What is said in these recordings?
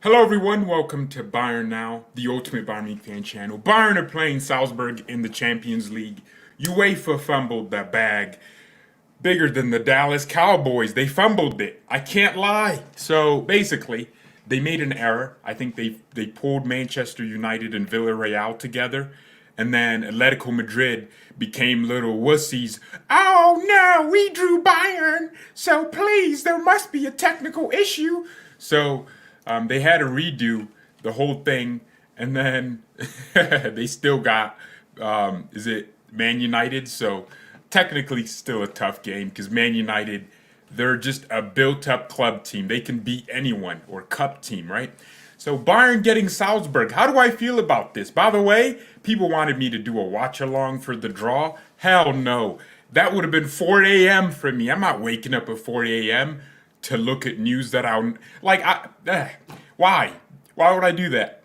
Hello everyone, welcome to BayernNow, the ultimate Bayern Munich fan channel. Bayern are playing Salzburg in the Champions League. UEFA fumbled that bag. Bigger than the Dallas Cowboys. They fumbled it. I can't lie. So basically, they made an error. I think they pulled Manchester United and Villarreal together. And then Atletico Madrid became little wussies. Oh no, we drew Bayern. So please, there must be a technical issue. So they had to redo the whole thing, and then they still got is it Man United? So technically, still a tough game because Man United, they're just a built-up club team. They can beat anyone, or cup team, right? So Bayern getting Salzburg. How do I feel about this? By the way, people wanted me to do a watch-along for the draw. Hell no. That would have been 4 a.m. for me. I'm not waking up at 4 a.m. to look at news that why? Why would I do that?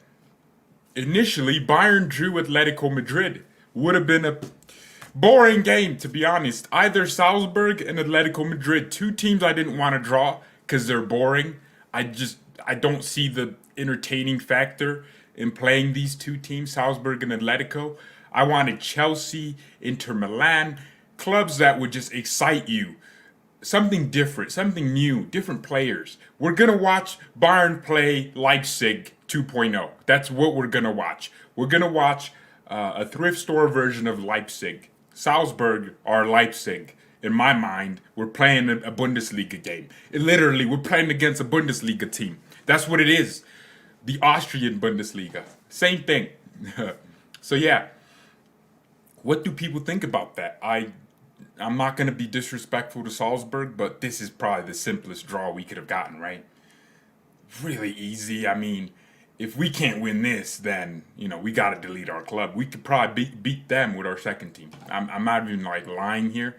Initially, Bayern drew Atletico Madrid. Would have been a boring game, to be honest. Either Salzburg and Atletico Madrid, two teams I didn't want to draw because they're boring. I don't see the entertaining factor in playing these two teams, Salzburg and Atletico. I wanted Chelsea, Inter Milan, clubs that would just excite you. Something different, something new, different players. We're going to watch Bayern play Leipzig 2.0. That's what we're going to watch. We're going to watch a thrift store version of Leipzig. Salzburg are Leipzig. In my mind, we're playing a Bundesliga game. Literally, we're playing against a Bundesliga team. That's what it is. The Austrian Bundesliga. Same thing. So yeah, what do people think about that? I'm not going to be disrespectful to Salzburg, but this is probably the simplest draw we could have gotten, right? Really easy. I mean, if we can't win this, then, we got to delete our club. We could probably beat them with our second team. I'm not even, lying here.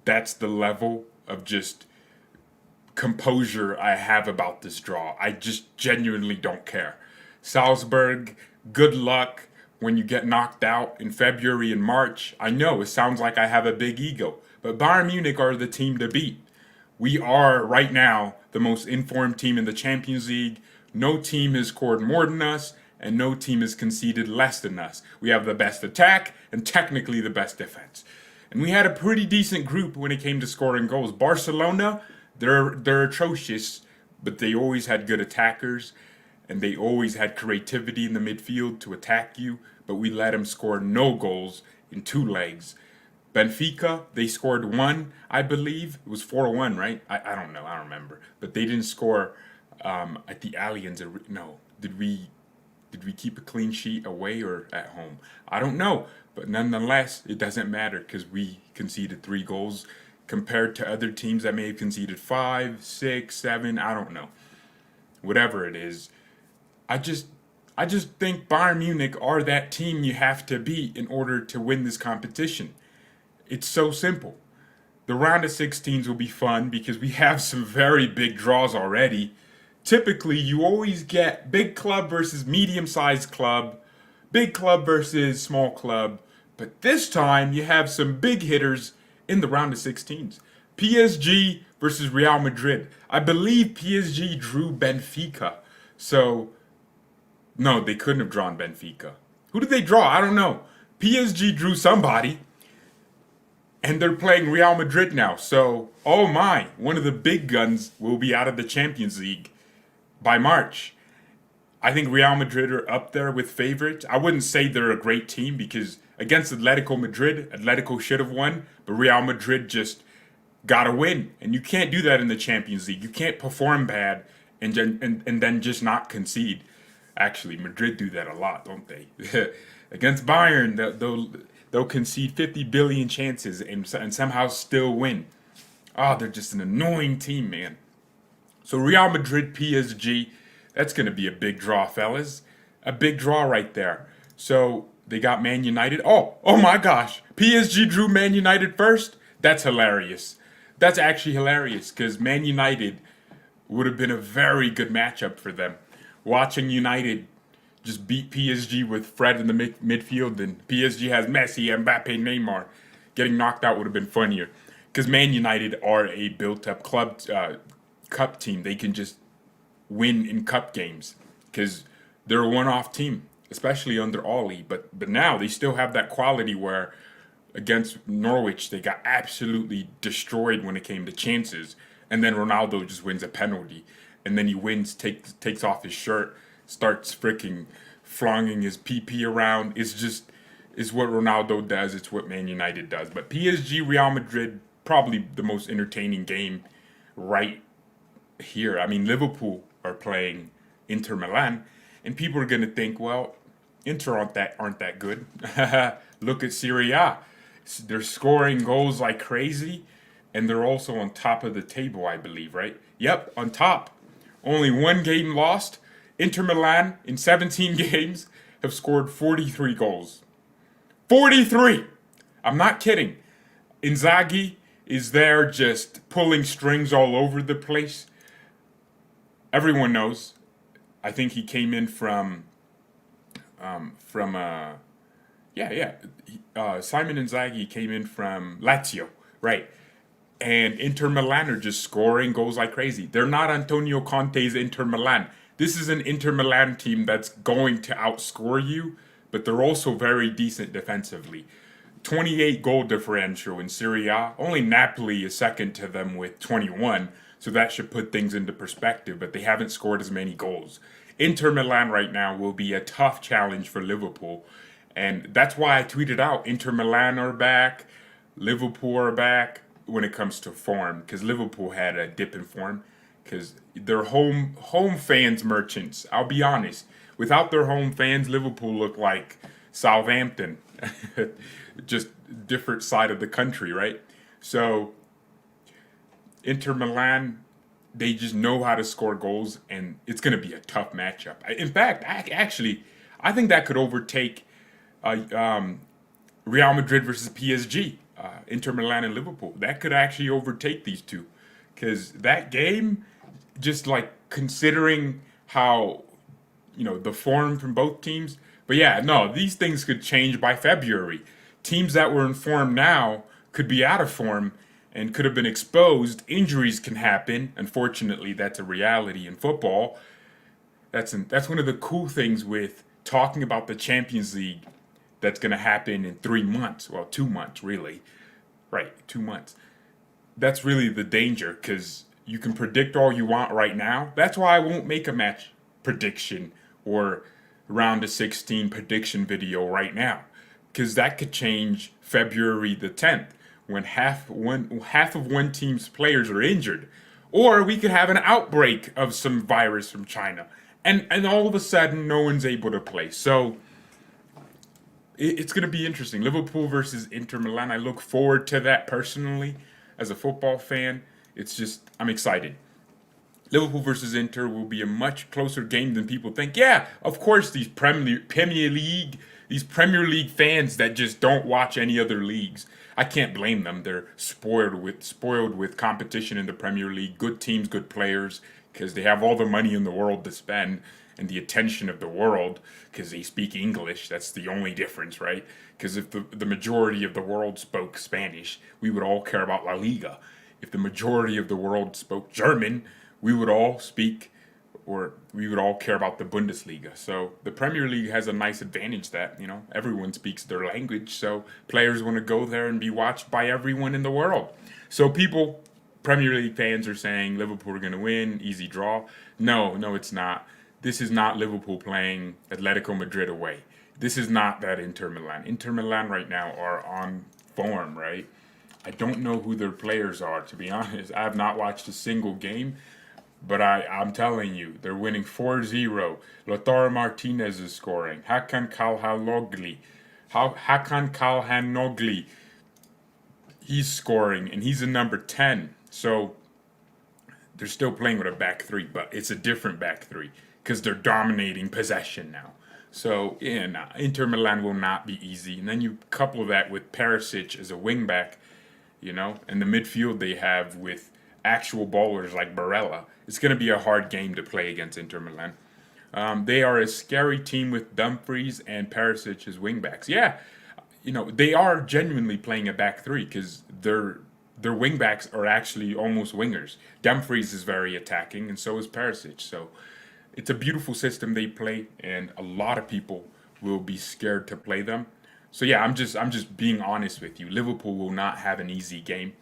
That's the level of just composure I have about this draw. I just genuinely don't care. Salzburg, good luck when you get knocked out in February and March. I know it sounds like I have a big ego, but Bayern Munich are the team to beat. We are, right now, the most informed team in the Champions League. No team has scored more than us, and no team has conceded less than us. We have the best attack and technically the best defense. And we had a pretty decent group when it came to scoring goals. Barcelona, they're atrocious, but they always had good attackers, and they always had creativity in the midfield to attack you, but we let them score no goals in two legs. Benfica, they scored one, I believe. It was 4-1, right? I don't know. I don't remember. But they didn't score at the Allianz. No. Did we keep a clean sheet away or at home? I don't know. But nonetheless, it doesn't matter because we conceded 3 goals compared to other teams that may have conceded 5, 6, 7. I don't know. Whatever it is. I just think Bayern Munich are that team you have to beat in order to win this competition. It's so simple. The round of 16s will be fun because we have some very big draws already. Typically, you always get big club versus medium-sized club, big club versus small club, but this time you have some big hitters in the round of 16s. PSG versus Real Madrid. I believe PSG drew Benfica, so no, they couldn't have drawn Benfica. Who did they draw? I don't know. PSG drew somebody. And they're playing Real Madrid now. So, oh my, one of the big guns will be out of the Champions League by March. I think Real Madrid are up there with favorites. I wouldn't say they're a great team because against Atletico Madrid, Atletico should have won. But Real Madrid just got to win. And you can't do that in the Champions League. You can't perform bad and then just not concede. Actually, Madrid do that a lot, don't they? Against Bayern, they'll concede 50 billion chances and somehow still win. Oh, they're just an annoying team, man. So Real Madrid, PSG, that's going to be a big draw, fellas. A big draw right there. So they got Man United. Oh my gosh. PSG drew Man United first? That's hilarious. That's actually hilarious because Man United would have been a very good matchup for them. Watching United just beat PSG with Fred in the midfield, and PSG has Messi, Mbappe, Neymar. Getting knocked out would have been funnier. Because Man United are a built-up cup team. They can just win in cup games. because they're a one-off team, especially under Ollie. But now they still have that quality where against Norwich they got absolutely destroyed when it came to chances, and then Ronaldo just wins a penalty, and then he wins, takes off his shirt, starts freaking flonging his PP around. It's what Ronaldo does. It's what Man United does. But PSG Real Madrid, probably the most entertaining game right here. I mean, Liverpool are playing Inter Milan, and people are gonna think, well, Inter aren't that good. Look at Serie A. They're scoring goals like crazy, and they're also on top of the table, I believe, right? Yep, on top. Only one game lost. Inter Milan, in 17 games, have scored 43 goals. 43! I'm not kidding. Inzaghi is there just pulling strings all over the place. Everyone knows. I think he came in from Simon Inzaghi came in from Lazio, right? And Inter Milan are just scoring goals like crazy. They're not Antonio Conte's Inter Milan. This is an Inter Milan team that's going to outscore you, but they're also very decent defensively. 28 goal differential in Serie A. Only Napoli is second to them with 21, so that should put things into perspective, but they haven't scored as many goals. Inter Milan right now will be a tough challenge for Liverpool, and that's why I tweeted out Inter Milan are back, Liverpool are back when it comes to form, because Liverpool had a dip in form, because they're home fans merchants. I'll be honest. Without their home fans, Liverpool look like Southampton. Just different side of the country, right? So Inter Milan, they just know how to score goals, and it's going to be a tough matchup. In fact, I think that could overtake Real Madrid versus PSG, Inter Milan and Liverpool. That could actually overtake these two, because that game, just like considering how the form from both teams. But yeah, no, these things could change by February. Teams that were in form now could be out of form and could have been exposed. Injuries can happen. Unfortunately, that's a reality in football. That's one of the cool things with talking about the Champions League that's going to happen in 3 months. Well, 2 months, really. Right, 2 months. That's really the danger, because you can predict all you want right now. That's why I won't make a match prediction or round of 16 prediction video right now, because that could change February the 10th when half of one team's players are injured, or we could have an outbreak of some virus from China, and all of a sudden no one's able to play. So it's going to be interesting. Liverpool versus Inter Milan. I look forward to that personally as a football fan. I'm excited. Liverpool versus Inter will be a much closer game than people think. Yeah, of course, these Premier League fans that just don't watch any other leagues, I can't blame them. They're spoiled with competition in the Premier League. Good teams, good players, because they have all the money in the world to spend and the attention of the world, because they speak English. That's the only difference, right? Because if the majority of the world spoke Spanish, we would all care about La Liga. If the majority of the world spoke German, we would all care about the Bundesliga. So the Premier League has a nice advantage that, everyone speaks their language. So players want to go there and be watched by everyone in the world. So Premier League fans are saying Liverpool are going to win, easy draw. No, it's not. This is not Liverpool playing Atletico Madrid away. This is not that Inter Milan. Inter Milan right now are on form, right? I don't know who their players are, to be honest. I have not watched a single game. But I'm telling you, they're winning 4-0. Lautaro Martinez is scoring. Hakan Calhanoglu, he's scoring, and he's a number 10. So they're still playing with a back three, but it's a different back three because they're dominating possession now. So, Inter Milan will not be easy. And then you couple that with Perisic as a wingback, and the midfield they have with actual ballers like Barella. It's going to be a hard game to play against Inter Milan. They are a scary team with Dumfries and Perisic as wingbacks. Yeah, they are genuinely playing a back three because their wingbacks are actually almost wingers. Dumfries is very attacking, and so is Perisic. So It's a beautiful system they play, and a lot of people will be scared to play them. So yeah, I'm just being honest with you. Liverpool will not have an easy game.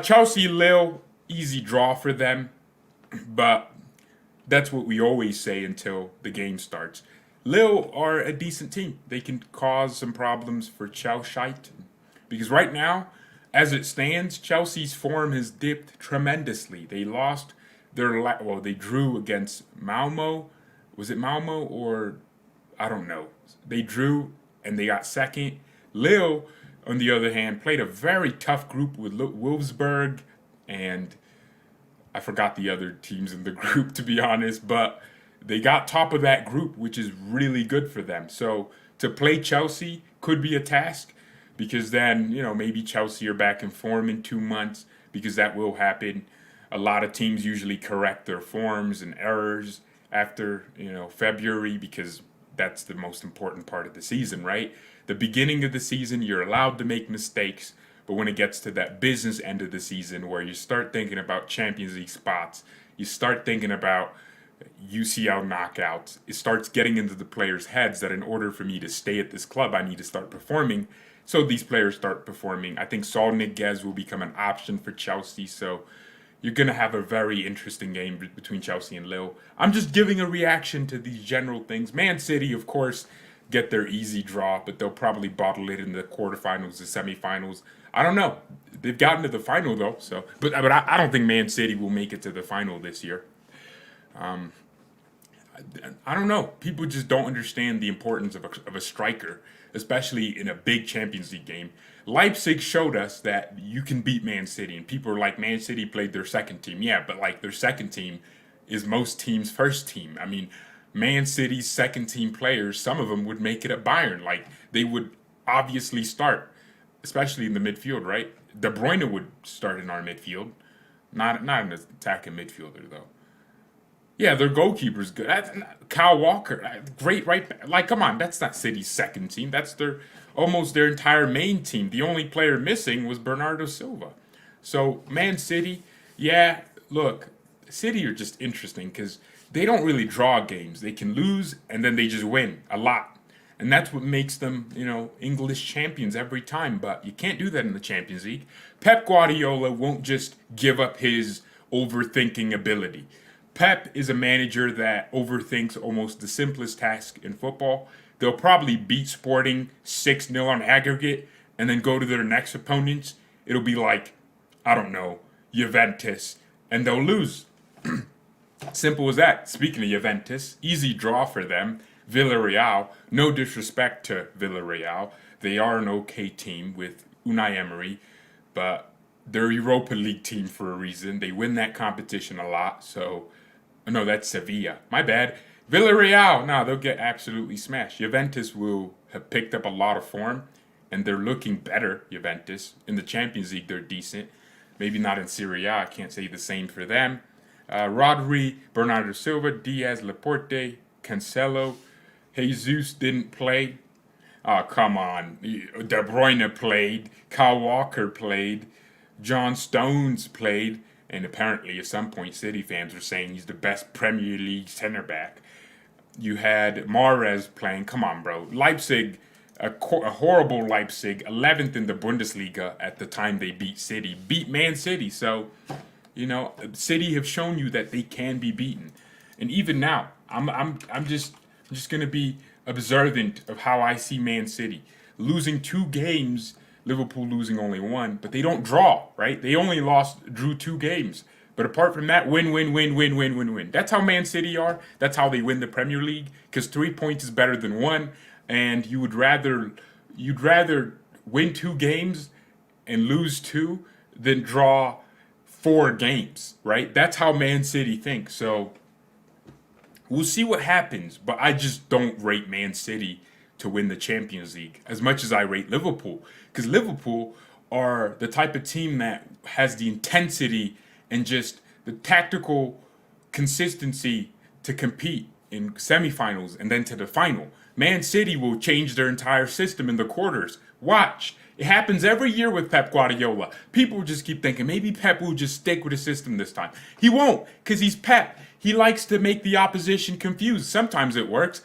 Chelsea, Lille, easy draw for them, but that's what we always say until the game starts. Lille are a decent team. They can cause some problems for Chelsea because right now, as it stands, Chelsea's form has dipped tremendously. They lost they drew against Malmo. Was it Malmo or I don't know. They drew and they got second. Lille, on the other hand, played a very tough group with Wolfsburg and I forgot the other teams in the group, to be honest, but they got top of that group, which is really good for them. So to play Chelsea could be a task because then, maybe Chelsea are back in form in 2 months because that will happen. A lot of teams usually correct their forms and errors after, February because that's the most important part of the season, right? The beginning of the season, you're allowed to make mistakes, but when it gets to that business end of the season where you start thinking about Champions League spots, you start thinking about UCL knockouts, it starts getting into the players' heads that in order for me to stay at this club, I need to start performing. So these players start performing. I think Saul Niguez will become an option for Chelsea. So you're going to have a very interesting game between Chelsea and Lille. I'm just giving a reaction to these general things. Man City, of course, get their easy draw, but they'll probably bottle it in the quarterfinals, the semifinals. I don't know. They've gotten to the final though, but I don't think Man City will make it to the final this year. I don't know. People just don't understand the importance of a striker, especially in a big Champions League game. Leipzig showed us that you can beat Man City, and people are like, Man City played their second team. Yeah, but like their second team is most teams' first team. I mean, Man City's second team players, some of them would make it at Bayern. Like they would obviously start, especially in the midfield, right? De Bruyne would start in our midfield, not an attacking midfielder though. Yeah, their goalkeeper's good. Kyle Walker, great right back. Like, come on, that's not City's second team. That's almost their entire main team. The only player missing was Bernardo Silva. So, Man City, yeah, look, City are just interesting because they don't really draw games. They can lose and then they just win a lot. And that's what makes them, English champions every time. But you can't do that in the Champions League. Pep Guardiola won't just give up his overthinking ability. Pep is a manager that overthinks almost the simplest task in football. They'll probably beat Sporting 6-0 on aggregate and then go to their next opponents. It'll be like, I don't know, Juventus, and they'll lose. Simple as that. Speaking of Juventus, easy draw for them. Villarreal, no disrespect to Villarreal. They are an okay team with Unai Emery, but they're a Europa League team for a reason. They win that competition a lot, so... No, that's Sevilla. My bad. Villarreal, no, they'll get absolutely smashed. Juventus will have picked up a lot of form, and they're looking better, Juventus. In the Champions League, they're decent. Maybe not in Serie A. I can't say the same for them. Rodri, Bernardo Silva, Diaz, Laporte, Cancelo. Jesus didn't play. Oh, come on. De Bruyne played. Kyle Walker played. John Stones played. And apparently, at some point, City fans were saying he's the best Premier League center back. You had Mahrez playing. Come on, bro. Leipzig, a horrible Leipzig, 11th in the Bundesliga at the time they beat City. Beat Man City. So, City have shown you that they can be beaten. And even now, I'm just gonna be observant of how I see Man City losing 2 games. Liverpool losing only 1, but they don't draw, right? They only drew 2 games. But apart from that, win. That's how Man City are. That's how they win the Premier League, because 3 points is better than 1, and you'd rather win 2 games and lose 2 than draw 4 games, right? That's how Man City thinks. So we'll see what happens, but I just don't rate Man City to win the Champions League as much as I rate Liverpool. Because Liverpool are the type of team that has the intensity and just the tactical consistency to compete in semifinals and then to the final. Man City will change their entire system in the quarters. Watch. It happens every year with Pep Guardiola. People just keep thinking maybe Pep will just stick with the system this time. He won't, because he's Pep. He likes to make the opposition confused. Sometimes it works,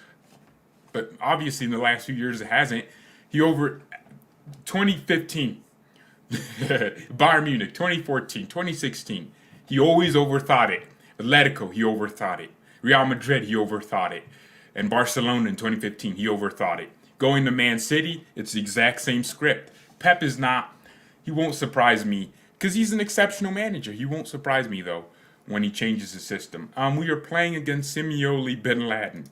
but obviously in the last few years it hasn't. He over 2015, Bayern Munich, 2014, 2016. He always overthought it. Atletico, he overthought it. Real Madrid, he overthought it. And Barcelona in 2015, he overthought it. Going to Man City, it's the exact same script. Pep is not, he won't surprise me because he's an exceptional manager. He won't surprise me though when he changes the system. We are playing against Simeone Bin Laden.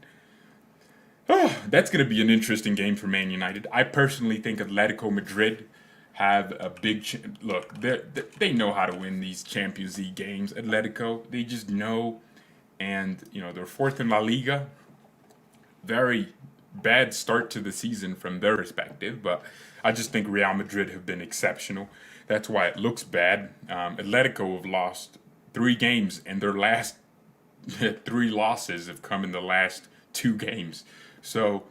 Oh, that's going to be an interesting game for Man United. I personally think Atletico Madrid have a big look. They know how to win these Champions League games. Atletico, they just know, and they're fourth in La Liga. Very bad start to the season from their perspective, but I just think Real Madrid have been exceptional. That's why it looks bad. Atletico have lost 3 games, and their last 3 losses have come in the last 2 games. So,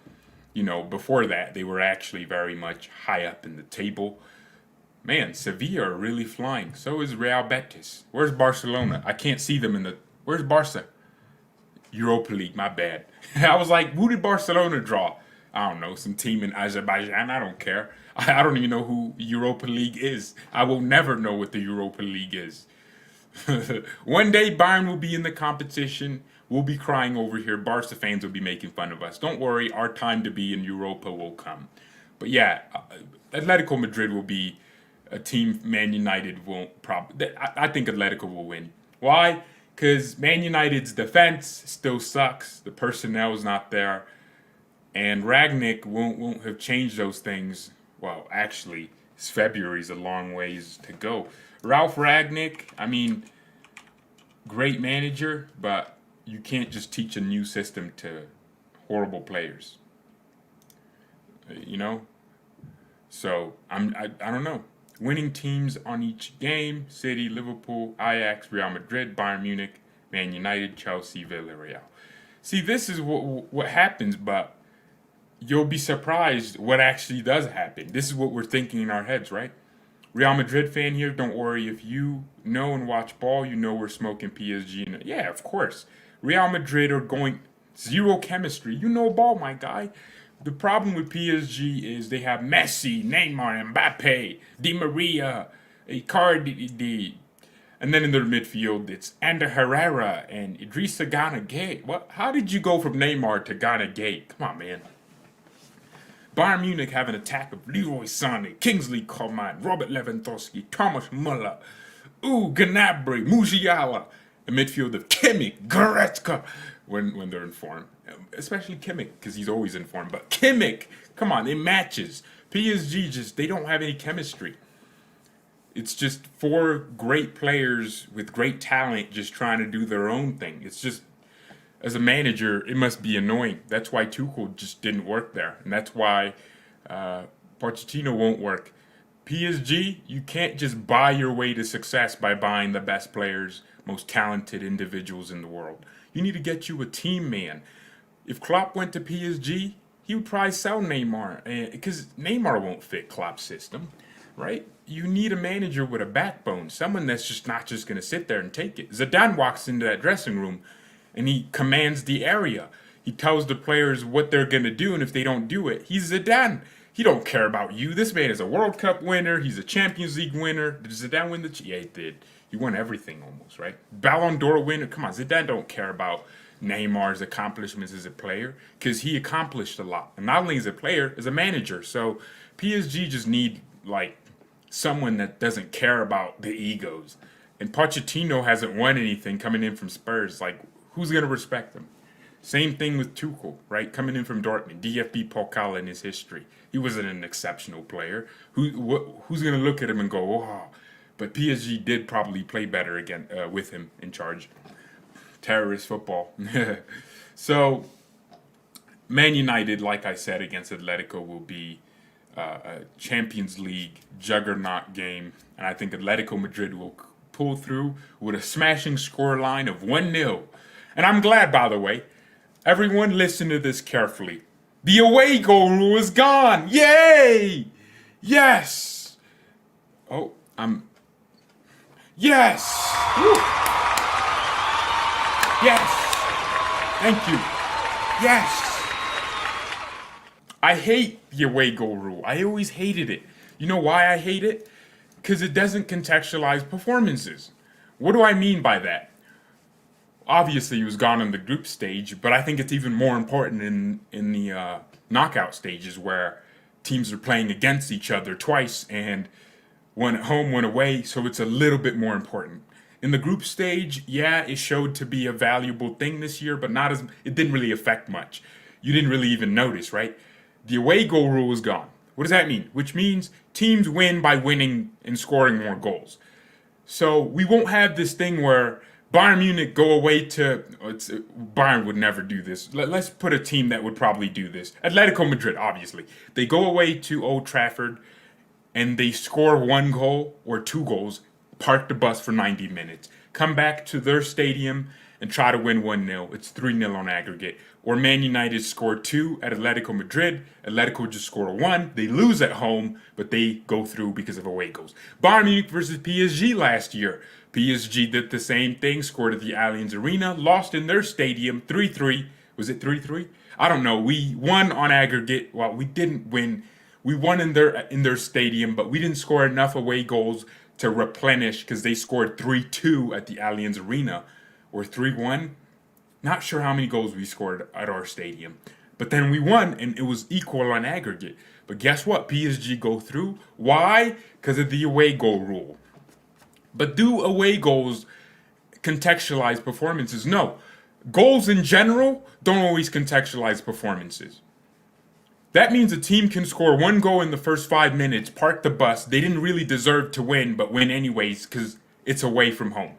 before that, they were actually very much high up in the table. Man, Sevilla are really flying. So is Real Betis. Where's Barcelona? I can't see them in the... Where's Barca? Europa League, my bad. I was like, who did Barcelona draw? I don't know, some team in Azerbaijan. I don't care. I don't even know who Europa League is. I will never know what the Europa League is. One day, Bayern will be in the competition. We'll be crying over here. Barca fans will be making fun of us. Don't worry, our time to be in Europa will come. But yeah, Atletico Madrid will be a team Man United won't probably... I think Atletico will win. Why? Because Man United's defense still sucks. The personnel is not there. And Ragnick won't have changed those things. Well, actually, February's a long ways to go. Ralph Ragnick, I mean, great manager, but you can't just teach a new system to horrible players. So I don't know. Winning teams on each game: City, Liverpool, Ajax, Real Madrid, Bayern Munich, Man United, Chelsea, Villarreal. See, this is what happens, but you'll be surprised what actually does happen. This is what we're thinking in our heads, right? Real Madrid fan here, don't worry. If you know and watch ball, we're smoking PSG. Yeah, of course. Real Madrid are going zero chemistry. You know ball, my guy. The problem with PSG is they have Messi, Neymar, Mbappe, Di Maria, Icardi, and then in their midfield it's Ander Herrera and Idrissa Gana Gueye. What? How did you go from Neymar to Gana Gueye? Come on, man. Bayern Munich have an attack of Leroy Sané, Kingsley Coman, Robert Lewandowski, Thomas Müller, Gnabry, Musiala. A midfield of Kimmich, Goretzka, when they're in form. Especially Kimmich, because he's always in form. But Kimmich, come on, it matches. PSG they don't have any chemistry. It's just 4 great players with great talent just trying to do their own thing. It's just, as a manager, it must be annoying. That's why Tuchel just didn't work there. And that's why Pochettino won't work. PSG, you can't just buy your way to success by buying the best players, most talented individuals in the world. You need to get you a team man. If Klopp went to PSG, he would probably sell Neymar, because Neymar won't fit Klopp's system, right? You need a manager with a backbone, someone that's just not just going to sit there and take it. Zidane walks into that dressing room and he commands the area. He tells the players what they're going to do, and if they don't do it, he's Zidane. He don't care about you. This man is a World Cup winner. He's a Champions League winner. Did Zidane win the... Yeah, he did. He won everything almost, right? Ballon d'Or winner. Come on, Zidane don't care about Neymar's accomplishments as a player, because he accomplished a lot. And not only as a player, as a manager. So PSG just need, someone that doesn't care about the egos. And Pochettino hasn't won anything coming in from Spurs. Who's going to respect him? Same thing with Tuchel, right? Coming in from Dortmund, DFB Pokal in his history. He wasn't an exceptional player. Who's going to look at him and go, oh, but PSG did probably play better again with him in charge. Terrorist football. So, Man United, like I said, against Atletico will be a Champions League juggernaut game. And I think Atletico Madrid will pull through with a smashing scoreline of 1-0. And I'm glad, by the way. Everyone listen to this carefully. The away goal rule is gone. Yay! Yes! Oh, Yes! Woo. Yes! Thank you. Yes. I hate the away goal rule. I always hated it. You know why I hate it? Because it doesn't contextualize performances. What do I mean by that? Obviously, he was gone in the group stage, but I think it's even more important in the knockout stages where teams are playing against each other twice and one at home, one away, so it's a little bit more important. In the group stage, yeah, it showed to be a valuable thing this year, but not as it didn't really affect much. You didn't really even notice, right? The away goal rule is gone. What does that mean? Which means teams win by winning and scoring more goals. So we won't have this thing where Bayern Munich go away to. Bayern would never do this. Let's put a team that would probably do this. Atletico Madrid, obviously. They go away to Old Trafford and they score one goal or two goals, park the bus for 90 minutes, come back to their stadium and try to win 1-0. It's 3-0 on aggregate. Or Man United score 2 at Atletico Madrid. Atletico just score 1. They lose at home, but they go through because of away goals. Bayern Munich versus PSG last year. PSG did the same thing, scored at the Allianz Arena, lost in their stadium 3-3. Was it 3-3? I don't know. We won on aggregate. Well, we didn't win. We won in their stadium, but we didn't score enough away goals to replenish because they scored 3-2 at the Allianz Arena or 3-1. Not sure how many goals we scored at our stadium. But then we won and it was equal on aggregate. But guess what? PSG go through. Why? Because of the away goal rule. But do away goals contextualize performances? No. Goals in general don't always contextualize performances. That means a team can score one goal in the first 5 minutes, park the bus. They didn't really deserve to win, but win anyways because it's away from home.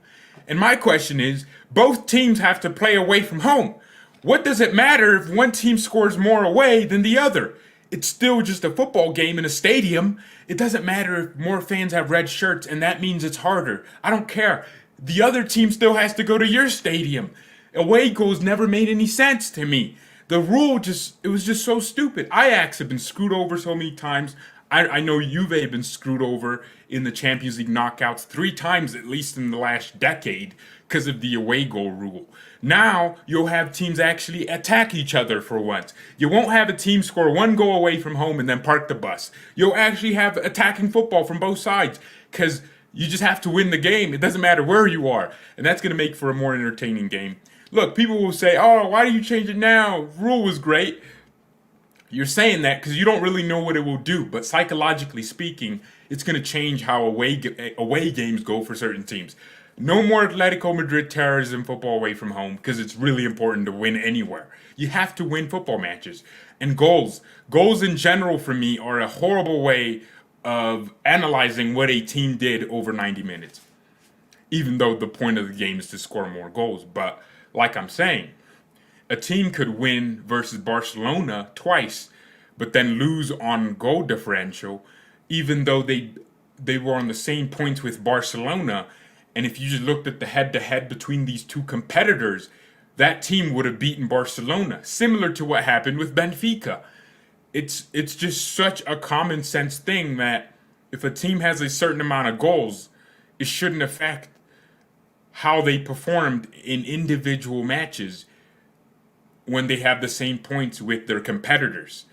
And my question is, both teams have to play away from home. What does it matter if one team scores more away than the other? It's still just a football game in a stadium. It doesn't matter if more fans have red shirts and that means it's harder. I don't care. The other team still has to go to your stadium. Away goals never made any sense to me. The rule it was just so stupid. Ajax have been screwed over so many times. I know Juve have been screwed over in the Champions League knockouts 3 times at least in the last decade because of the away goal rule. Now you'll have teams actually attack each other for once. You won't have a team score one goal away from home and then park the bus. You'll actually have attacking football from both sides because you just have to win the game. It doesn't matter where you are. And that's going to make for a more entertaining game. Look, people will say, oh, why do you change it now? Rule was great. You're saying that because you don't really know what it will do. But psychologically speaking, it's going to change how away games go for certain teams. No more Atletico Madrid terrorism football away from home because it's really important to win anywhere. You have to win football matches. And goals. Goals in general for me are a horrible way of analyzing what a team did over 90 minutes. Even though the point of the game is to score more goals. But like I'm saying, a team could win versus Barcelona twice, but then lose on goal differential, even though they were on the same points with Barcelona. And if you just looked at the head-to-head between these two competitors, that team would have beaten Barcelona, similar to what happened with Benfica. It's just such a common sense thing that if a team has a certain amount of goals, it shouldn't affect how they performed in individual matches when they have the same points with their competitors.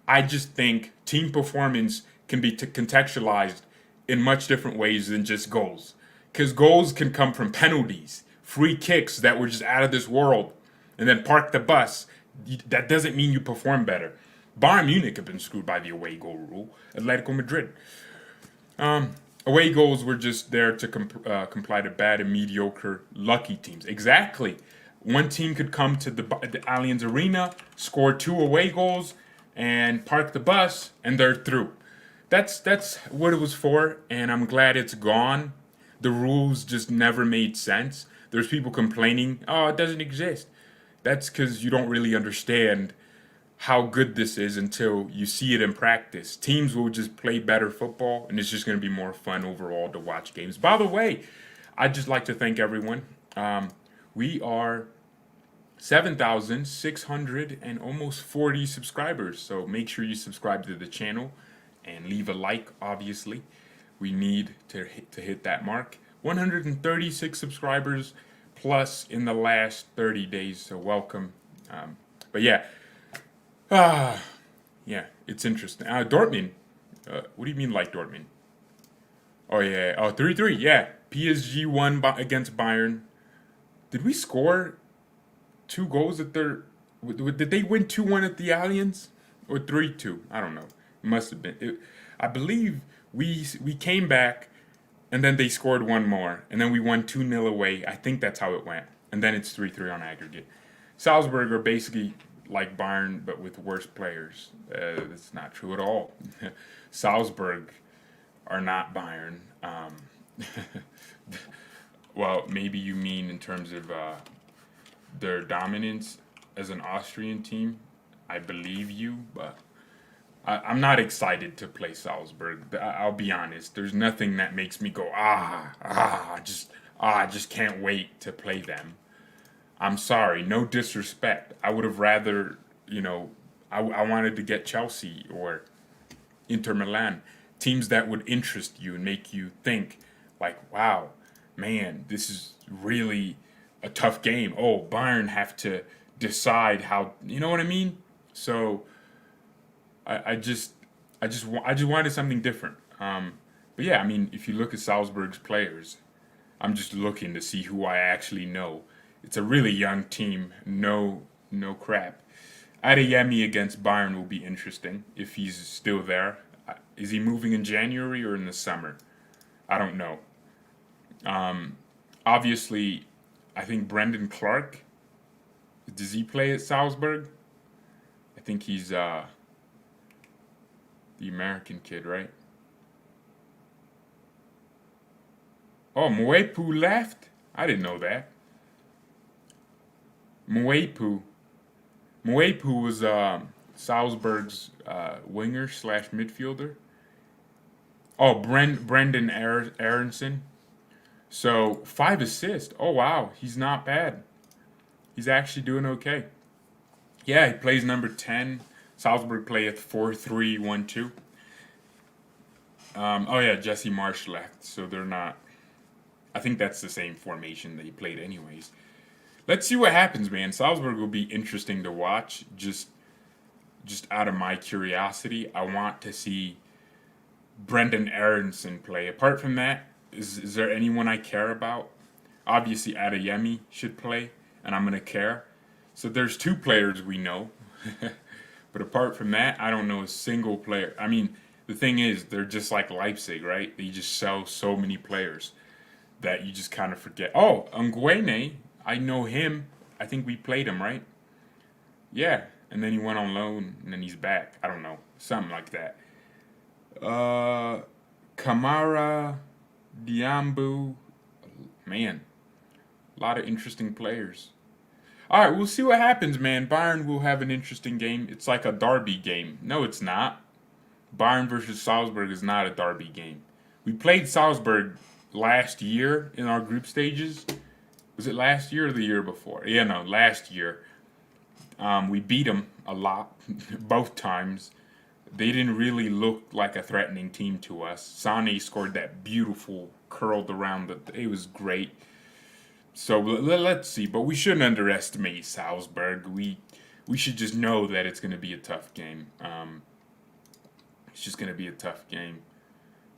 I just think team performance can be contextualized in much different ways than just goals. Because goals can come from penalties, free kicks that were just out of this world, and then park the bus. That doesn't mean you perform better. Bayern Munich have been screwed by the away goal rule. Atletico Madrid. Away goals were just there to comply to bad and mediocre lucky teams. Exactly. One team could come to the Allianz Arena, score 2 away goals, and park the bus, and they're through. That's what it was for, and I'm glad it's gone. The rules just never made sense. There's people complaining, oh, it doesn't exist. That's because you don't really understand how good this is until you see it in practice. Teams will just play better football, and it's just going to be more fun overall to watch games. By the way, I'd just like to thank everyone. We are 7,600 and almost 40 subscribers. So make sure you subscribe to the channel and leave a like, obviously. We need to hit that mark. 136 subscribers plus in the last 30 days. So welcome. But yeah, ah, yeah, it's interesting. Dortmund. What do you mean like Dortmund? Oh yeah. Oh, 3-3. Yeah. PSG won against Bayern. Did we score 2 goals at their? Did they win 2-1 at the Allianz or 3-2? I don't know. It must have been. I believe we came back, and then they scored one more, and then we won 2-0 away. I think that's how it went, and then it's 3-3 on aggregate. Salzburg are basically like Bayern, but with worse players. That's not true at all. Salzburg are not Bayern. Well, maybe you mean in terms of their dominance as an Austrian team. I believe you, but I'm not excited to play Salzburg. I'll be honest. There's nothing that makes me go I just can't wait to play them. I'm sorry, no disrespect. I would have rather, I wanted to get Chelsea or Inter Milan, teams that would interest you and make you think, like, wow, man, this is really a tough game. Oh, Bayern have to decide how, you know what I mean? So I just wanted something different. But yeah, I mean, if you look at Salzburg's players, I'm just looking to see who I actually know. It's a really young team. No crap. Adeyemi against Bayern will be interesting if he's still there. Is he moving in January or in the summer? I don't know. Obviously, I think Brendan Clark. Does he play at Salzburg? I think he's the American kid, right? Oh, Mwepu left? I didn't know that. Mwepu was Salzburg's winger slash midfielder. Oh, Brendan Aronson. So 5 assists. Oh wow, he's not bad. He's actually doing okay. Yeah, he plays number 10. Salzburg play at 4-3-1-2. Oh yeah, Jesse Marsch left, so they're not. I think that's the same formation that he played anyways. Let's see what happens, man. Salzburg will be interesting to watch. Just out of my curiosity, I want to see Brendan Aronson play. Apart from that, is there anyone I care about? Obviously, Adeyemi should play, and I'm gonna care. So there's 2 players we know, but apart from that, I don't know a single player. I mean, the thing is, they're just like Leipzig, right? They just sell so many players that you just kind of forget. Oh, Nguene, I know him. I think we played him, right? Yeah, and then he went on loan, and then he's back. I don't know, something like that. Kamara, Diambu, man, a lot of interesting players. All right, we'll see what happens, man. Bayern will have an interesting game. It's like a derby game. No, it's not. Bayern versus Salzburg is not a derby game. We played Salzburg last year in our group stages. Was it last year or the year before? Yeah, no, last year. We beat them a lot, both times. They didn't really look like a threatening team to us. Sane scored that beautiful curled around. It was great. So let's see. But we shouldn't underestimate Salzburg. We should just know that it's going to be a tough game. It's just going to be a tough game.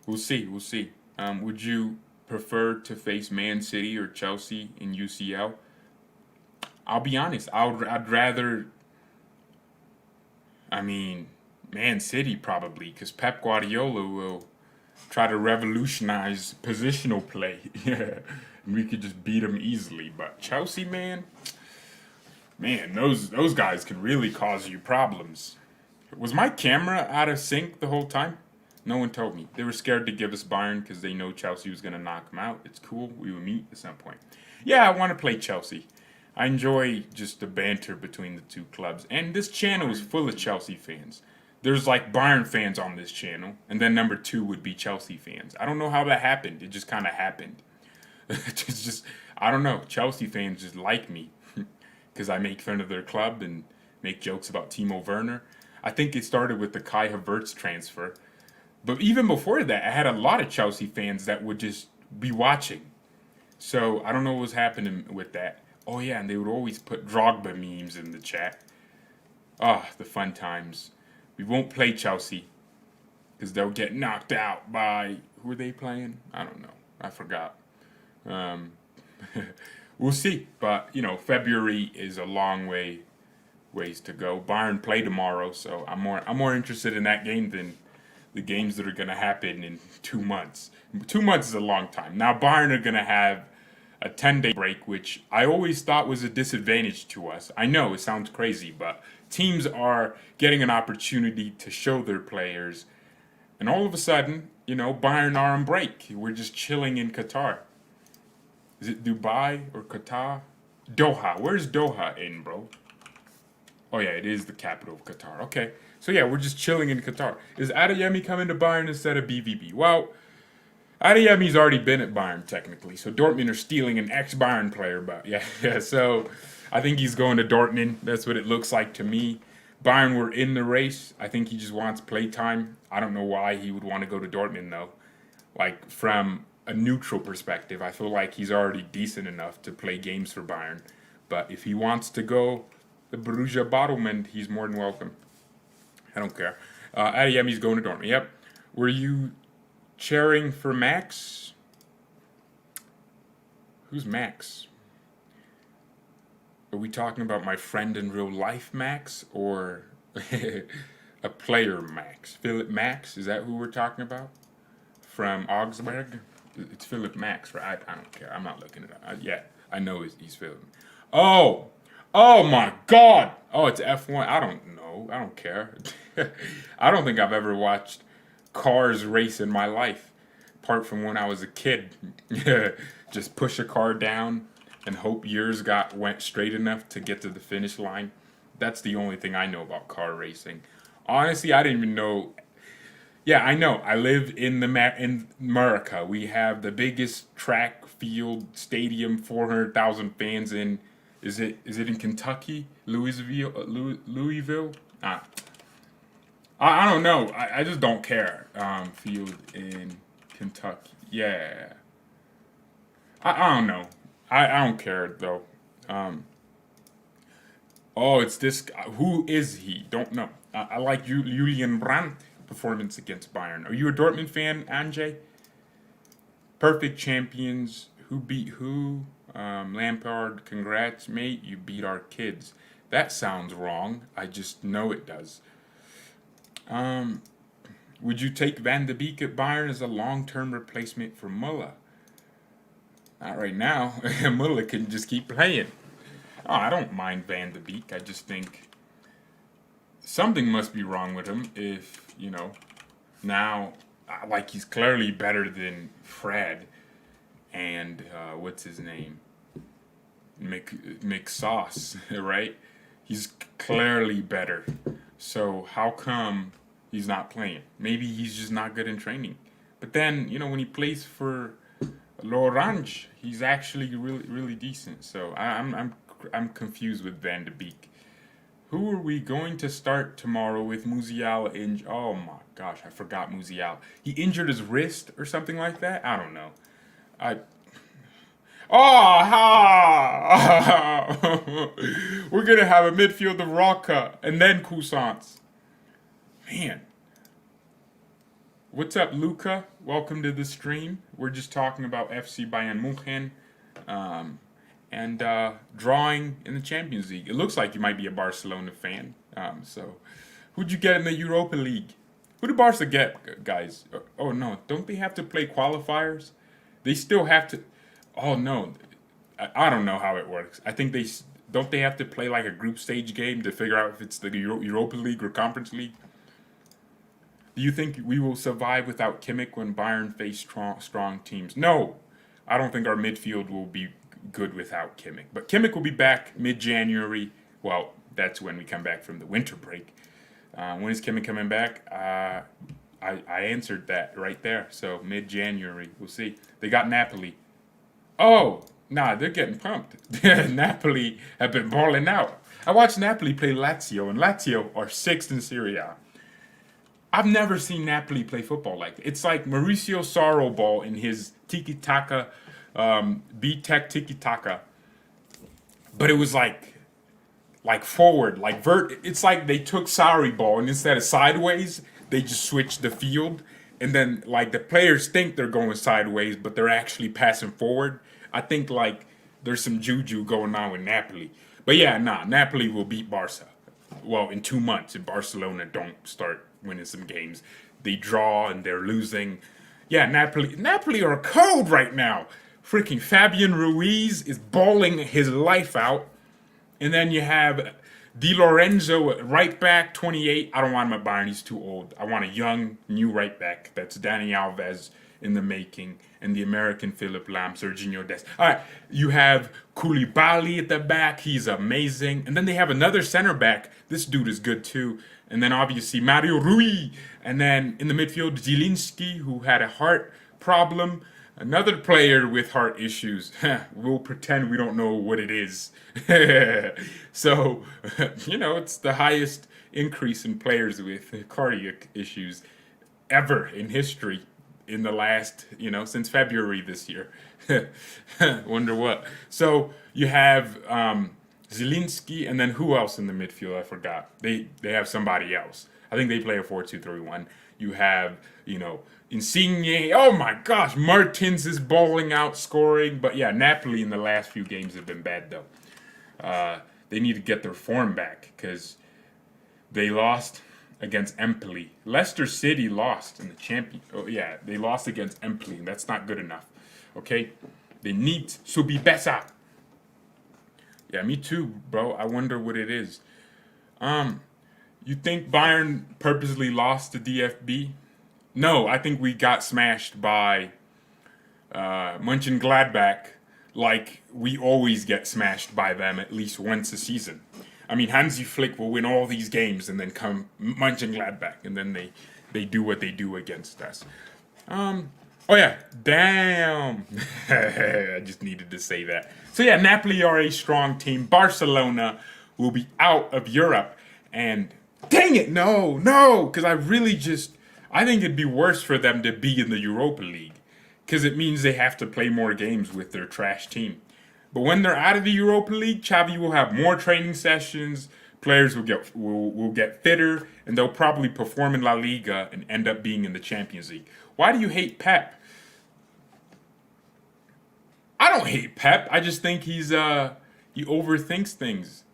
We'll see. We'll see. Would you prefer to face Man City or Chelsea in UCL? I'll be honest. I'd rather. I mean, Man City probably, because Pep Guardiola will try to revolutionize positional play. And we could just beat them easily. But Chelsea, man, those guys can really cause you problems. Was my camera out of sync the whole time? No one told me. They were scared to give us Bayern because they know Chelsea was going to knock them out. It's cool. We will meet at some point. Yeah, I want to play Chelsea. I enjoy just the banter between the two clubs. And this channel is full of Chelsea fans. There's like Bayern fans on this channel. And then number 2 would be Chelsea fans. I don't know how that happened. It just kind of happened. It's just, I don't know. Chelsea fans just like me. Because I make fun of their club and make jokes about Timo Werner. I think it started with the Kai Havertz transfer. But even before that, I had a lot of Chelsea fans that would just be watching. So I don't know what's happening with that. Oh yeah, and they would always put Drogba memes in the chat. Ah, the fun times. We won't play Chelsea because they'll get knocked out by who are they playing? I don't know. I forgot. Um, we'll see. But February is a long ways to go. Bayern play tomorrow, so I'm more interested in that game than the games that are going to happen in 2 months. 2 months is a long time. Now Bayern are going to have a 10-day break, which I always thought was a disadvantage to us. I know it sounds crazy, but teams are getting an opportunity to show their players, and all of a sudden, Bayern are on break. We're just chilling in Qatar. Is it Dubai or Qatar? Doha. Where's Doha in, bro? Oh yeah, it is the capital of Qatar. Okay, so yeah, we're just chilling in Qatar. Is Adeyemi coming to Bayern instead of BVB? Well, Adeyemi's already been at Bayern technically, so Dortmund are stealing an ex-Bayern player. But yeah. So I think he's going to Dortmund. That's what it looks like to me. Bayern were in the race. I think he just wants play time. I don't know why he would want to go to Dortmund though. Like from a neutral perspective, I feel like he's already decent enough to play games for Bayern. But if he wants to go the Borussia Dortmund, he's more than welcome. I don't care. Adeyemi's going to Dortmund. Yep. Were you cheering for Max? Who's Max? Are we talking about my friend in real life, Max, or a player, Max? Philip Max? Is that who we're talking about? From Augsburg? It's Philip Max, right? I don't care. I'm not looking it up. Yeah, I know he's Philip. Oh my God! Oh, it's F1. I don't know. I don't care. I don't think I've ever watched cars race in my life, apart from when I was a kid. Just push a car down and hope yours went straight enough to get to the finish line. That's the only thing I know about car racing. Honestly, I didn't even know. Yeah, I know. I live in in America. We have the biggest track field stadium, 400,000 fans in. Is it in Kentucky, Louisville? I don't know. I just don't care. Field in Kentucky. Yeah. I don't know. I don't care though. Oh, it's this guy. Who is he? Don't know. I like Julian Brandt performance against Bayern. Are you a Dortmund fan, Anjay? Perfect champions. Who beat who? Lampard, congrats, mate. You beat our kids. That sounds wrong. I just know it does. Would you take Van de Beek at Bayern as a long-term replacement for Muller? Not right now. Muller can just keep playing. Oh, I don't mind Van de Beek. I just think something must be wrong with him if, now, like he's clearly better than Fred and, what's his name? McSauce, right? He's clearly better. So how come he's not playing? Maybe he's just not good in training. But then, when he plays for L'Orange, he's actually really, really decent. So I'm confused with Van de Beek. Who are we going to start tomorrow with Musiala? Oh my gosh, I forgot Musiala. He injured his wrist or something like that? I don't know. We're going to have a midfield of Roca and then Cousins. Man. What's up, Luca? Welcome to the stream. We're just talking about FC Bayern Munich and drawing in the Champions League. It looks like you might be a Barcelona fan. So, who'd you get in the Europa League? Who did Barca get, guys? Oh, no. Don't they have to play qualifiers? They still have to. Oh, no. I don't know how it works. I think don't they have to play like a group stage game to figure out if it's the Europa League or Conference League? Do you think we will survive without Kimmich when Bayern face strong teams? No. I don't think our midfield will be good without Kimmich. But Kimmich will be back mid-January. Well, that's when we come back from the winter break. When is Kimmich coming back? I answered that right there. So mid-January. We'll see. They got Napoli. Oh, nah, they're getting pumped. Napoli have been balling out. I watched Napoli play Lazio, and Lazio are 6th in Serie A. I've never seen Napoli play football like that. It's like Mauricio Sarri ball in his tiki-taka beat Tech Tiki Taka, but it was like forward, like vert. It's like they took Sarri ball and instead of sideways, they just switched the field, and then like the players think they're going sideways, but they're actually passing forward. I think like there's some juju going on with Napoli, but yeah, nah, Napoli will beat Barca. Well, in 2 months, if Barcelona don't start winning some games, they draw and they're losing. Yeah, Napoli are cold right now. Freaking Fabian Ruiz is balling his life out. And then you have Di Lorenzo at right back, 28. I don't want him at Bayern. He's too old. I want a young, new right back. That's Dani Alves in the making. And the American Philip Lam, Serginho Dest. All right, you have Koulibaly at the back. He's amazing. And then they have another center back. This dude is good too. And then obviously Mario Rui. And then in the midfield, Zielinski, who had a heart problem. Another player with heart issues. We'll pretend we don't know what it is. So, it's the highest increase in players with cardiac issues ever in history in the last, since February this year. Wonder what. So you have Zielinski, and then who else in the midfield? I forgot. They have somebody else. I think they play a 4-2-3-1. You have, Insigne. Oh my gosh, Martins is balling out, scoring. But yeah, Napoli in the last few games have been bad though. They need to get their form back because they lost against Empoli. Leicester City lost in the champion. Oh yeah, they lost against Empoli, and that's not good enough. Okay, they need to be better. Yeah, me too, bro. I wonder what it is. You think Bayern purposely lost to DFB? No, I think we got smashed by Mönchengladbach like we always get smashed by them at least once a season. I mean, Hansi Flick will win all these games and then come Mönchengladbach, and then they do what they do against us. Oh yeah, damn. I just needed to say that. So yeah, Napoli are a strong team. Barcelona will be out of Europe, and dang it, no, because I think it'd be worse for them to be in the Europa League, because it means they have to play more games with their trash team. But when they're out of the Europa League, Xavi will have more training sessions, players will get fitter, and they'll probably perform in La Liga and end up being in the Champions League. Why do you hate Pep? I don't hate Pep. I just think he overthinks things.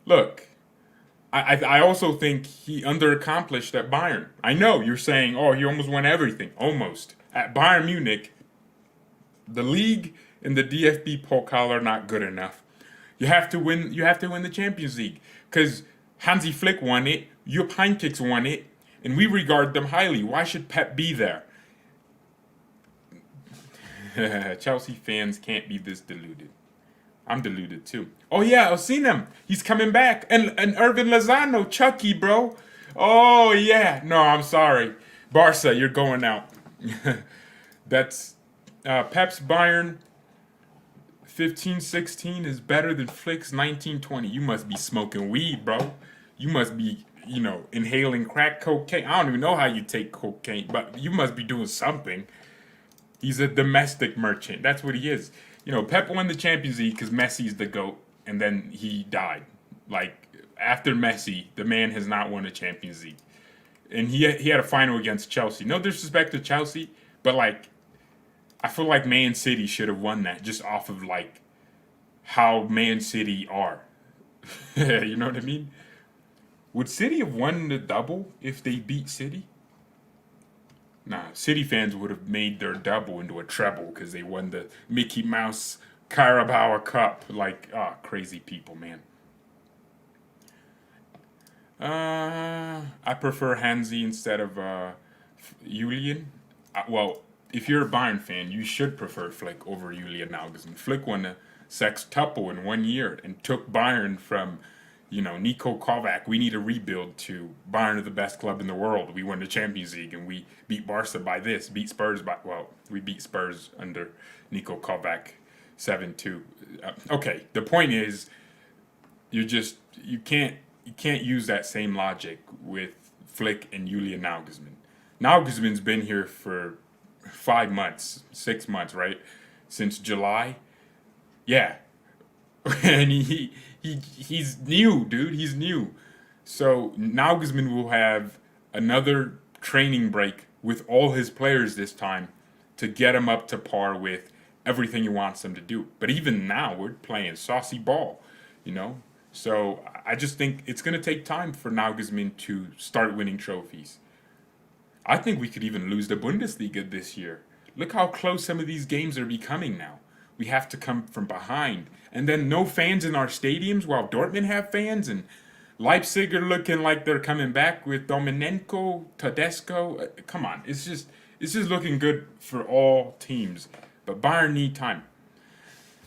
Look, I also think he underaccomplished at Bayern. I know you're saying, oh, he almost won everything. Almost. At Bayern Munich, the league and the DFB Pokal are not good enough. You have to win the Champions League. Because Hansi Flick won it, Jupp Heynckes won it, and we regard them highly. Why should Pep be there? Chelsea fans can't be this deluded. I'm deluded too. Oh yeah, I've seen him. He's coming back. And Irvin Lozano, Chucky, bro. Oh yeah. No, I'm sorry. Barca, you're going out. That's Pep's Bayern 15-16 is better than Flick's 19-20. You must be smoking weed, bro. You must be, inhaling crack cocaine. I don't even know how you take cocaine, but you must be doing something. He's a domestic merchant. That's what he is. Pep won the Champions League because Messi's the GOAT, and then he died. Like, after Messi, the man has not won a Champions League. And he had a final against Chelsea. No disrespect to Chelsea, but, I feel like Man City should have won that just off of, how Man City are. You know what I mean? Would City have won the double if they beat City? Nah, City fans would have made their double into a treble because they won the Mickey Mouse Carabao Cup. Crazy people, man. I prefer Hansi instead of Julian. Well, if you're a Bayern fan, you should prefer Flick over Julian Nagelsmann. Flick won a sextuple in 1 year and took Bayern from Niko Kovac, we need a rebuild, to Bayern are the best club in the world. We won the Champions League and we beat Barca by this, beat Spurs by, we beat Spurs under Niko Kovac 7-2. Okay, the point is, you can't use that same logic with Flick and Julian Nagelsmann. Nagelsmann's been here for 5 months, 6 months, right? since July. Yeah, and he's new, dude. He's new. So Nagelsmann will have another training break with all his players this time to get him up to par with everything he wants them to do. But even now, we're playing saucy ball, you know. So I just think it's going to take time for Nagelsmann to start winning trophies. I think we could even lose the Bundesliga this year. Look how close some of these games are becoming now. We have to come from behind. And then no fans in our stadiums while Dortmund have fans, and Leipzig are looking like they're coming back with Dominenko, Tedesco. Come on, it's just looking good for all teams. But Bayern need time.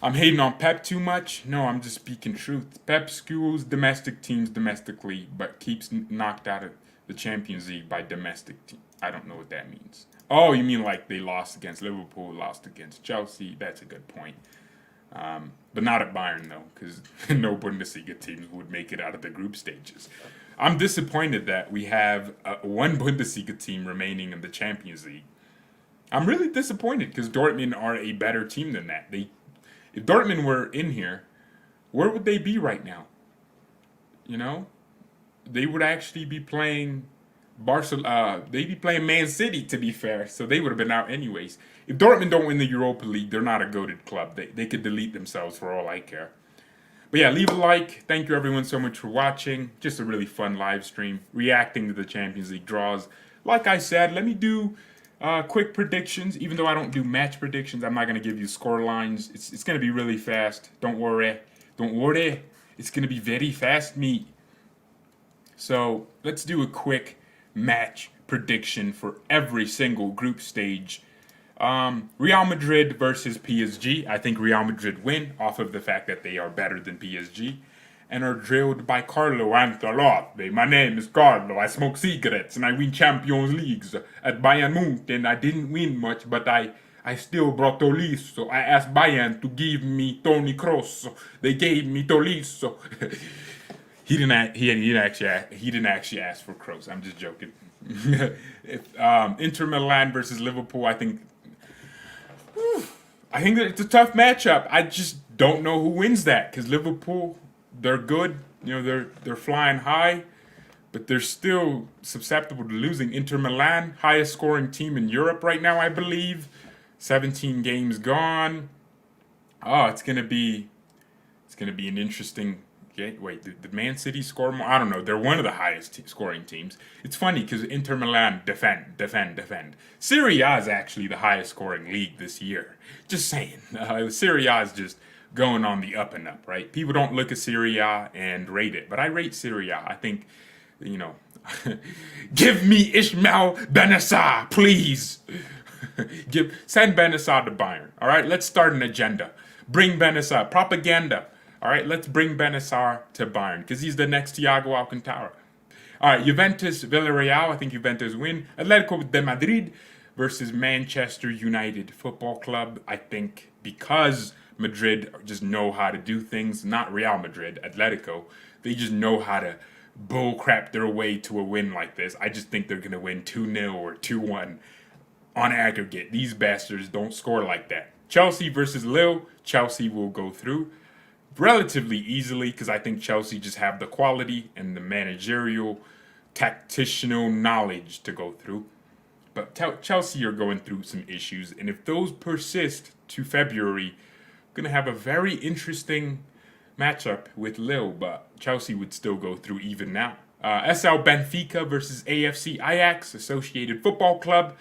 I'm hating on Pep too much. No, I'm just speaking truth. Pep schools domestic teams domestically, but keeps knocked out of the Champions League by domestic teams. I don't know what that means. Oh, you mean like they lost against Liverpool, lost against Chelsea? That's a good point. But not at Bayern, though, because no Bundesliga teams would make it out of the group stages. I'm disappointed that we have one Bundesliga team remaining in the Champions League. I'm really disappointed because Dortmund are a better team than that. If Dortmund were in here, where would they be right now? You know? They would actually be playing they'd be playing Man City, to be fair, so they would have been out anyways. If Dortmund don't win the Europa League, they're not a goated club. They could delete themselves for all I care. But yeah, leave a like. Thank you everyone so much for watching. Just a really fun live stream, reacting to the Champions League draws. Like I said, let me do quick predictions. Even though I don't do match predictions, I'm not going to give you score lines. It's going to be really fast. Don't worry. Don't worry. It's going to be very fast meat. So let's do a quick match prediction for every single group stage. Real Madrid versus PSG. I think Real Madrid win off of the fact that they are better than PSG and are drilled by Carlo Ancelotti. My name is Carlo. I smoke cigarettes and I win Champions Leagues at Bayern Munich, and I didn't win much, but I still brought Tolisso. I asked Bayern to give me Toni Kroos. They gave me Tolisso. He didn't actually ask for Kroos. I'm just joking. Inter Milan versus Liverpool. I think that it's a tough matchup. I just don't know who wins that because Liverpool, they're good. You know, they're flying high, but they're still susceptible to losing. Inter Milan, highest scoring team in Europe right now, I believe. 17 games gone. Oh, it's gonna be an interesting. Okay, wait, did Man City score more? I don't know. They're one of the highest scoring teams. It's funny because Inter Milan defend. Serie A is actually the highest scoring league this year. Just saying. Serie A is just going on the up and up, right? People don't look at Serie A and rate it, but I rate Serie A. I think, give me Ismail Bennassar, please. Send Bennassar to Bayern, all right? Let's start an agenda. Bring Bennassar. Propaganda. All right, let's bring Bennassar to Bayern because he's the next Thiago Alcantara. All right, Juventus, Villarreal. I think Juventus win. Atletico de Madrid versus Manchester United Football Club. I think because Madrid just know how to do things, not Real Madrid, Atletico. They just know how to bullcrap their way to a win like this. I just think they're going to win 2-0 or 2-1 on aggregate. These bastards don't score like that. Chelsea versus Lille. Chelsea will go through relatively easily because I think Chelsea just have the quality and the managerial, tactical knowledge to go through. But Chelsea are going through some issues, and if those persist to February, going to have a very interesting matchup with Lille, but Chelsea would still go through even now. SL Benfica versus AFC Ajax, Associated Football Club.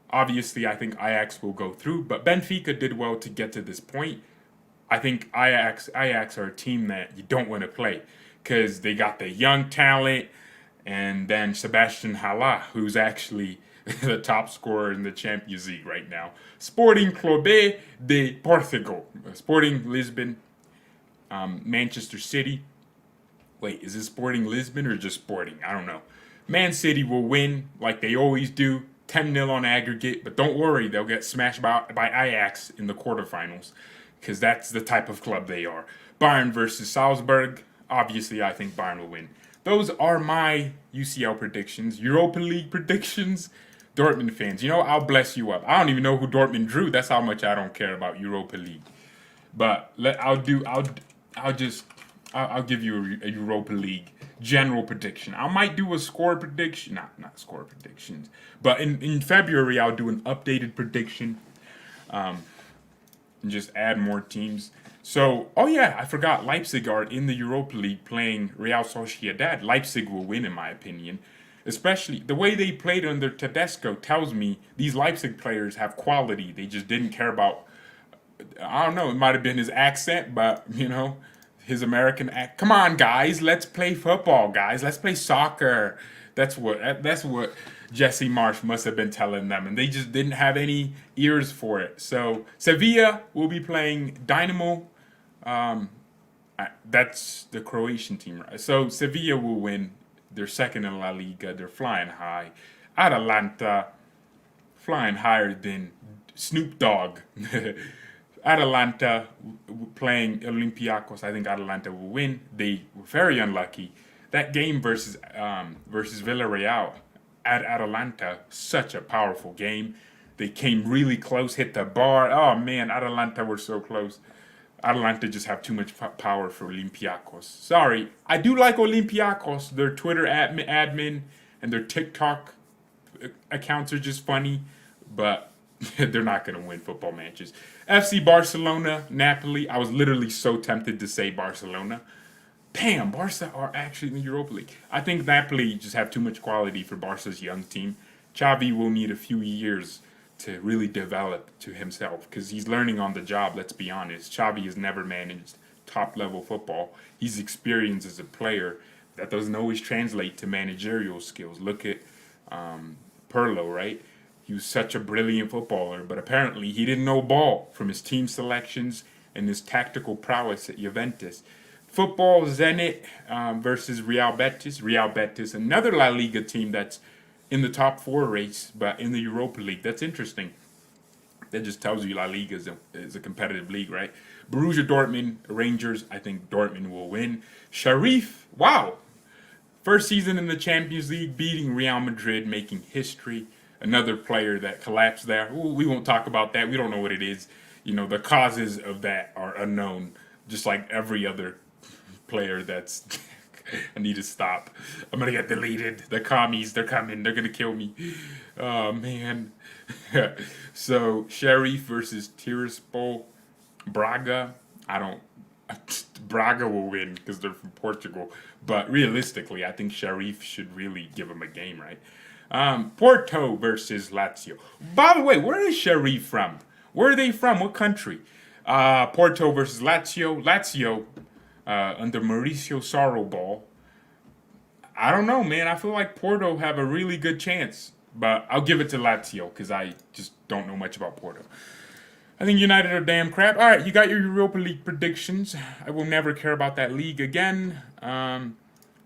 Obviously, I think Ajax will go through, but Benfica did well to get to this point. I think Ajax are a team that you don't want to play because they got the young talent and then Sebastian Haller, who's actually the top scorer in the Champions League right now. Sporting Clube de Portugal. Sporting Lisbon, Manchester City. Wait, is it Sporting Lisbon or just Sporting? I don't know. Man City will win like they always do. 10-0 on aggregate, but don't worry, they'll get smashed by Ajax in the quarterfinals because that's the type of club they are. Bayern versus Salzburg. Obviously, I think Bayern will win. Those are my UCL predictions. Europa League predictions. Dortmund fans, I'll bless you up. I don't even know who Dortmund drew. That's how much I don't care about Europa League. But I'll give you a Europa League general prediction. I might do a score prediction, not score predictions, but in February I'll do an updated prediction, and just add more teams. So, oh yeah, I forgot Leipzig are in the Europa League playing Real Sociedad. Leipzig will win, in my opinion. Especially the way they played under Tedesco tells me these Leipzig players have quality. They just didn't care about. I don't know. It might have been his accent, but his American act. Come on, guys, let's play football, guys. Let's play soccer. That's what Jesse Marsh must have been telling them, and they just didn't have any ears for it. So Sevilla will be playing Dynamo. That's the Croatian team, right? So Sevilla will win. They're second in La Liga. They're flying high. Atalanta, flying higher than Snoop Dogg. Atalanta playing Olympiacos. I think Atalanta will win. They were very unlucky. That game versus Villarreal at Atalanta, such a powerful game. They came really close, hit the bar. Oh man, Atalanta were so close. Atalanta just have too much power for Olympiacos. Sorry, I do like Olympiacos. Their Twitter admin and their TikTok accounts are just funny, but they're not going to win football matches. FC Barcelona, Napoli. I was literally so tempted to say Barcelona. Damn, Barca are actually in the Europa League. I think Napoli just have too much quality for Barca's young team. Xavi will need a few years to really develop to himself because he's learning on the job, let's be honest. Xavi has never managed top-level football. He's experienced as a player. That doesn't always translate to managerial skills. Look at Pirlo, right? He was such a brilliant footballer, but apparently he didn't know ball from his team selections and his tactical prowess at Juventus. Football, Zenit versus Real Betis. Real Betis, another La Liga team that's in the top 4 race, but in the Europa League. That's interesting. That just tells you La Liga is a competitive league, right? Borussia Dortmund, Rangers. I think Dortmund will win. Sharif, wow. First season in the Champions League, beating Real Madrid, making history. Another player that collapsed there. Ooh, we won't talk about that. We don't know what it is. The causes of that are unknown, just like every other player that's I need to stop. I'm gonna get deleted. The commies, they're coming. They're gonna kill me. Oh man. So Sheriff versus Tiraspol Braga. Braga will win because they're from Portugal. But realistically, I think Sheriff should really give them a game, right? Porto versus Lazio. By the way, where is Sheriff from? Where are they from? What country? Porto versus Lazio. Lazio under Mauricio Sarroball. I don't know, man. I feel like Porto have a really good chance, but I'll give it to Lazio because I just don't know much about Porto. I think United are damn crap. All right, you got your Europa League predictions. I will never care about that league again. Ten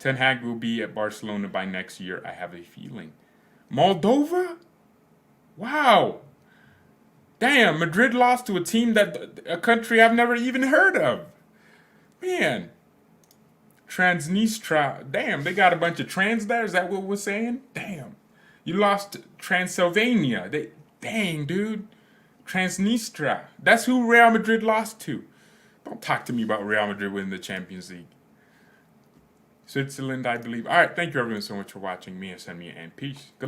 Hag will be at Barcelona by next year. I have a feeling. Moldova? Wow. Damn, Madrid lost to a country I've never even heard of. Man. Transnistria. Damn, they got a bunch of trans there. Is that what we're saying? Damn. You lost Transylvania. Dang, dude. Transnistria. That's who Real Madrid lost to. Don't talk to me about Real Madrid winning the Champions League. Switzerland, I believe. All right, thank you everyone so much for watching me and send me and peace. Good luck.